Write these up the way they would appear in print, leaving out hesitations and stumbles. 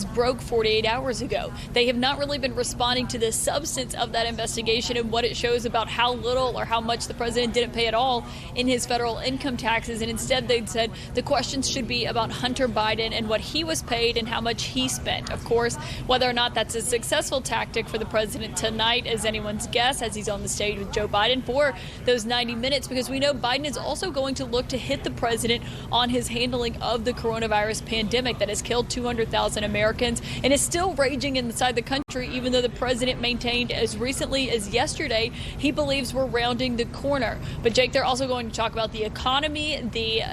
broke 48 hours ago. They have not really been responding to the substance of that investigation and what it shows about how little or how much the president didn't pay at all in his federal income taxes. And instead, they'd said the questions should be about Hunter Biden and what he was paid and how much he spent. Of course, whether or not that's a successful tactic for the president tonight is anyone's guess, as he's on the stage with Joe Biden for those 90 minutes, because we know Biden is also going to look to hit the president on his handling of the coronavirus pandemic that has killed 200,000 Americans and is still raging inside the country, even though the president maintained as recently as yesterday he believes we're rounding the corner. But Jake, they're also going to talk about the economy, the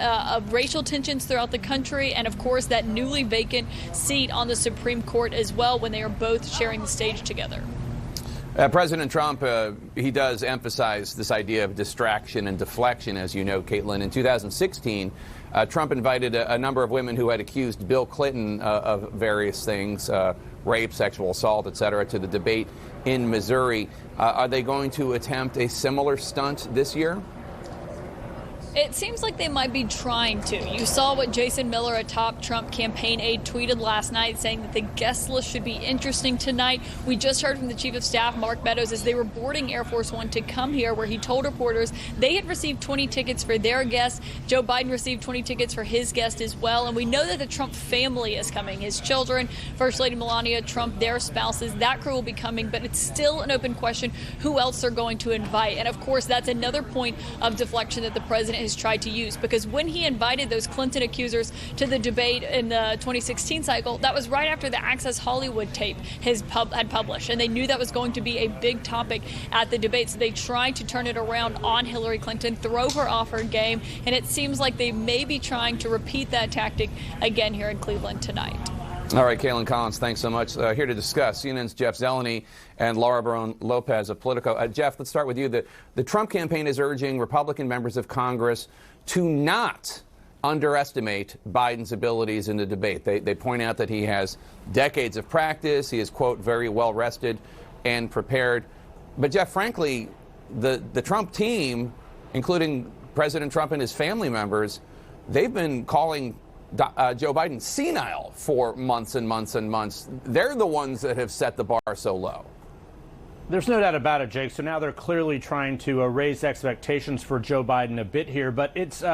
racial tensions throughout the country, and of course that newly vacant seat on the Supreme Court as well, when they are both sharing the stage together. President Trump, he does emphasize this idea of distraction and deflection, as you know, Caitlin. In 2016, Trump invited a number of women who had accused Bill Clinton of various things, rape, sexual assault, et cetera, to the debate in Missouri. Are they going to attempt a similar stunt this year? It seems like they might be trying to. You saw what Jason Miller, a top Trump campaign aide, tweeted last night, saying that the guest list should be interesting tonight. We just heard from the chief of staff, Mark Meadows, as they were boarding Air Force One to come here, where he told reporters they had received 20 tickets for their guests. Joe Biden received 20 tickets for his guest as well. And we know that the Trump family is coming. His children, First Lady Melania Trump, their spouses, that crew will be coming. But it's still an open question who else they're going to invite. And of course, that's another point of deflection that the president has tried to use, because when he invited those Clinton accusers to the debate in the 2016 cycle, that was right after the Access Hollywood tape had published, and they knew that was going to be a big topic at the debate. So they tried to turn it around on Hillary Clinton, throw her off her game, and it seems like they may be trying to repeat that tactic again here in Cleveland tonight. All right, Kaitlan Collins, thanks so much. Here to discuss, CNN's Jeff Zeleny and Laura Barone Lopez of Politico. Jeff, let's start with you. The Trump campaign is urging Republican members of Congress to not underestimate Biden's abilities in the debate. They point out that he has decades of practice. He is, quote, very well rested and prepared. But, Jeff, frankly, the Trump team, including President Trump and his family members, they've been calling Joe Biden senile for months and months and months. They're the ones that have set the bar so low. There's no doubt about it, Jake. So now they're clearly trying to raise expectations for Joe Biden a bit here. But it's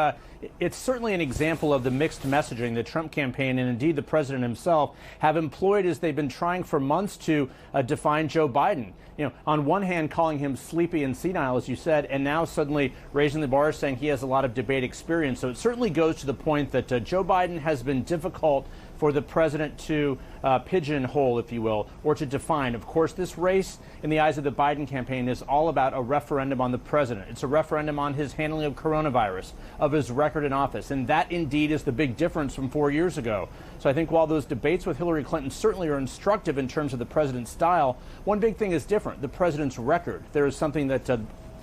certainly an example of the mixed messaging the Trump campaign and indeed the president himself have employed as they've been trying for months to define Joe Biden. You know, on one hand, calling him sleepy and senile, as you said, and now suddenly raising the bar, saying he has a lot of debate experience. So it certainly goes to the point that Joe Biden has been difficult for the president to pigeonhole, if you will, or to define. Of course, this race in the eyes of the Biden campaign is all about a referendum on the president. It's a referendum on his handling of coronavirus, of his record in office. And that indeed is the big difference from 4 years ago. So I think while those debates with Hillary Clinton certainly are instructive in terms of the president's style, one big thing is different: the president's record. There is something that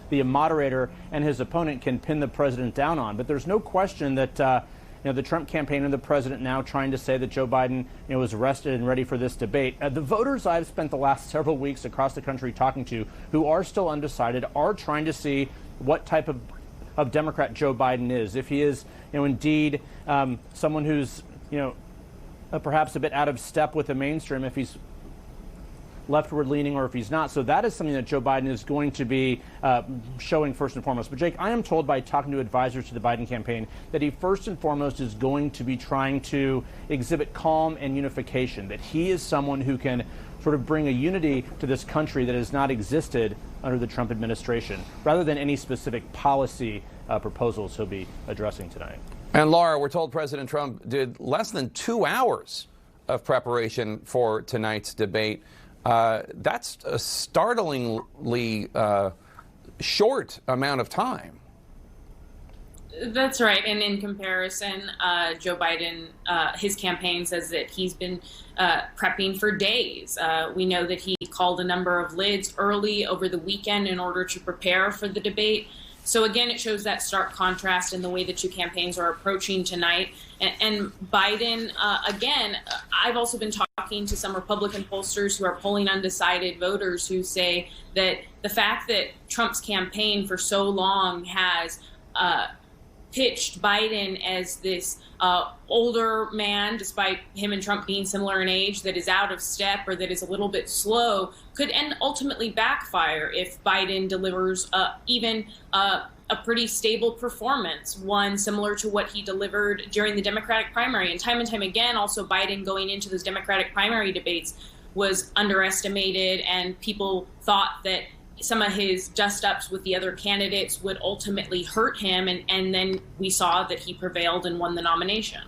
the moderator and his opponent can pin the president down on. But there's no question that the Trump campaign and the president now trying to say that Joe Biden is rested and ready for this debate. The voters I've spent the last several weeks across the country talking to who are still undecided are trying to see what type of Democrat Joe Biden is. If he is indeed someone who's perhaps a bit out of step with the mainstream, if he's leftward leaning or if he's not. So that is something that Joe Biden is going to be showing first and foremost. But Jake, I am told by talking to advisors to the Biden campaign that he first and foremost is going to be trying to exhibit calm and unification, that he is someone who can sort of bring a unity to this country that has not existed under the Trump administration, rather than any specific policy proposals he'll be addressing tonight. And Laura, we're told President Trump did less than 2 hours of preparation for tonight's debate. That's a startlingly short amount of time. That's right. And in comparison, Joe Biden, his campaign says that he's been prepping for days. We know that he called a number of lids early over the weekend in order to prepare for the debate. So again, it shows that stark contrast in the way the two campaigns are approaching tonight. And Biden, again, I've also been talking to some Republican pollsters who are polling undecided voters who say that the fact that Trump's campaign for so long has pitched Biden as this older man, despite him and Trump being similar in age, that is out of step or that is a little bit slow, could ultimately backfire if Biden delivers even a pretty stable performance, one similar to what he delivered during the Democratic primary. And time again, also Biden going into those Democratic primary debates was underestimated, and people thought that some of his dust-ups with the other candidates would ultimately hurt him, and then we saw that he prevailed and won the nomination.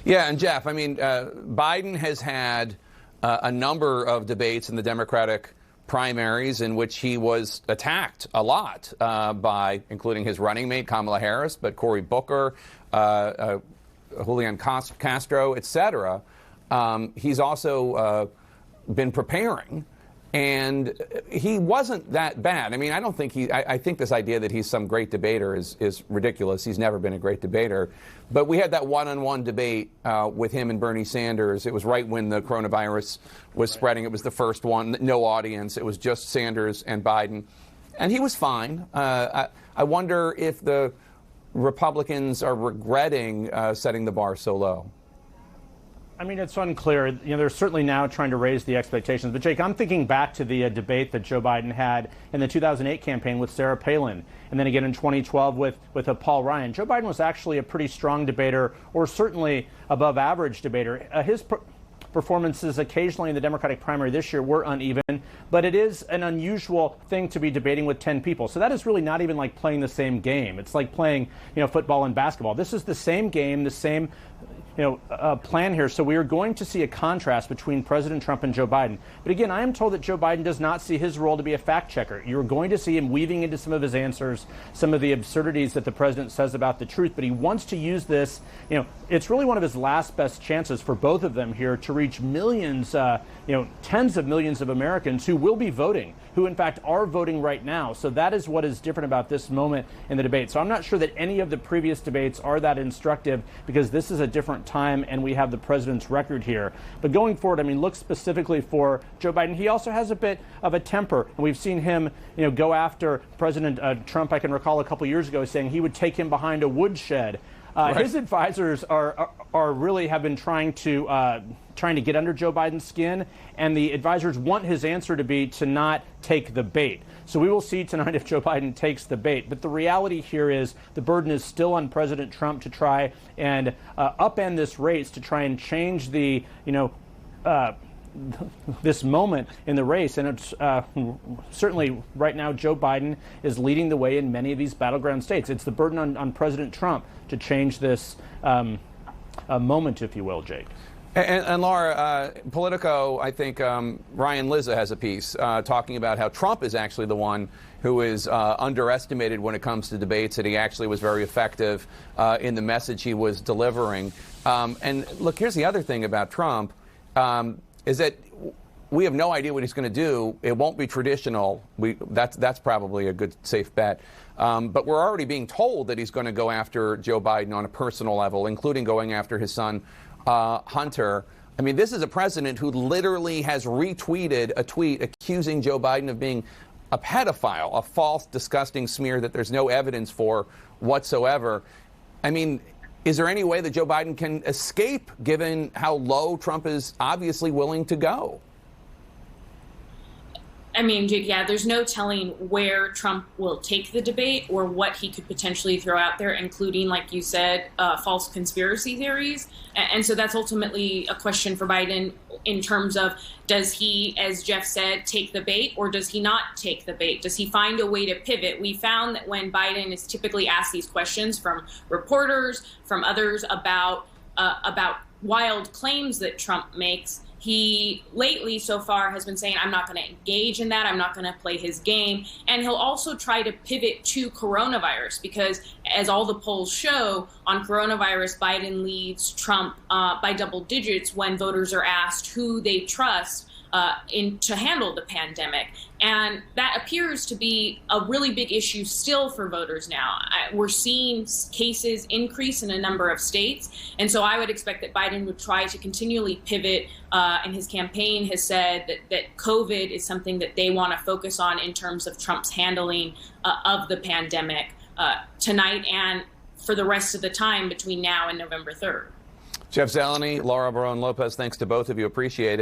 Yeah, and Jeff, I mean, Biden has had a number of debates in the Democratic primaries in which he was attacked a lot by, including his running mate, Kamala Harris, but Cory Booker, Julian Castro, et cetera. He's also been preparing, and he wasn't that bad. I mean, I don't think I think this idea that he's some great debater is ridiculous. He's never been a great debater. But we had that one-on-one debate with him and Bernie Sanders. It was right when the coronavirus was spreading. It was the first one, no audience. It was just Sanders and Biden. And he was fine. I wonder if the Republicans are regretting setting the bar so low. I mean, it's unclear. You know, they're certainly now trying to raise the expectations. But, Jake, I'm thinking back to the debate that Joe Biden had in the 2008 campaign with Sarah Palin, and then again in 2012 with Paul Ryan. Joe Biden was actually a pretty strong debater, or certainly above average debater. His performances occasionally in the Democratic primary this year were uneven, but it is an unusual thing to be debating with 10 people. So that is really not even like playing the same game. It's like playing, football and basketball. This is the same game, the same plan here. So we are going to see a contrast between President Trump and Joe Biden. But again, I am told that Joe Biden does not see his role to be a fact checker. You're going to see him weaving into some of his answers, some of the absurdities that the president says about the truth. But he wants to use this. It's really one of his last best chances for both of them here to reach millions, tens of millions of Americans who will be voting, who in fact are voting right now. So that is what is different about this moment in the debate. So I'm not sure that any of the previous debates are that instructive, because this is a different time and we have the president's record here. But going forward, I mean, look specifically for Joe Biden. He also has a bit of a temper, and we've seen him, go after President Trump. I can recall a couple years ago saying he would take him behind a woodshed. Right. His advisors are really have been trying to get under Joe Biden's skin, and the advisors want his answer to be to not take the bait. So we will see tonight if Joe Biden takes the bait. But the reality here is the burden is still on President Trump to try and upend this race, to try and change the, this moment in the race. And it's certainly right now Joe Biden is leading the way in many of these battleground states. It's the burden on President Trump to change this moment, if you will, Jake. And Laura, Politico, I think Ryan Lizza has a piece talking about how Trump is actually the one who is underestimated when it comes to debates, and he actually was very effective in the message he was delivering. And look, here's the other thing about Trump, is that we have no idea what he's going to do. It won't be traditional. That's probably a good, safe bet. But we're already being told that he's going to go after Joe Biden on a personal level, including going after his son, Hunter. I mean, this is a president who literally has retweeted a tweet accusing Joe Biden of being a pedophile, a false, disgusting smear that there's no evidence for whatsoever. I mean, is there any way that Joe Biden can escape, given how low Trump is obviously willing to go? I mean, Jake, yeah, there's no telling where Trump will take the debate or what he could potentially throw out there, including, like you said, false conspiracy theories. And so that's ultimately a question for Biden in terms of, does he, as Jeff said, take the bait, or does he not take the bait? Does he find a way to pivot? We found that when Biden is typically asked these questions from reporters, from others about wild claims that Trump makes, he lately so far has been saying, I'm not going to engage in that. I'm not going to play his game. And he'll also try to pivot to coronavirus, because as all the polls show on coronavirus, Biden leads Trump by double digits when voters are asked who they trust to handle the pandemic. And that appears to be a really big issue still for voters now. We're seeing cases increase in a number of states. And so I would expect that Biden would try to continually pivot, and his campaign has said that COVID is something that they want to focus on in terms of Trump's handling of the pandemic tonight and for the rest of the time between now and November 3rd. Jeff Zeleny, Laura Barone Lopez, thanks to both of you. Appreciate it.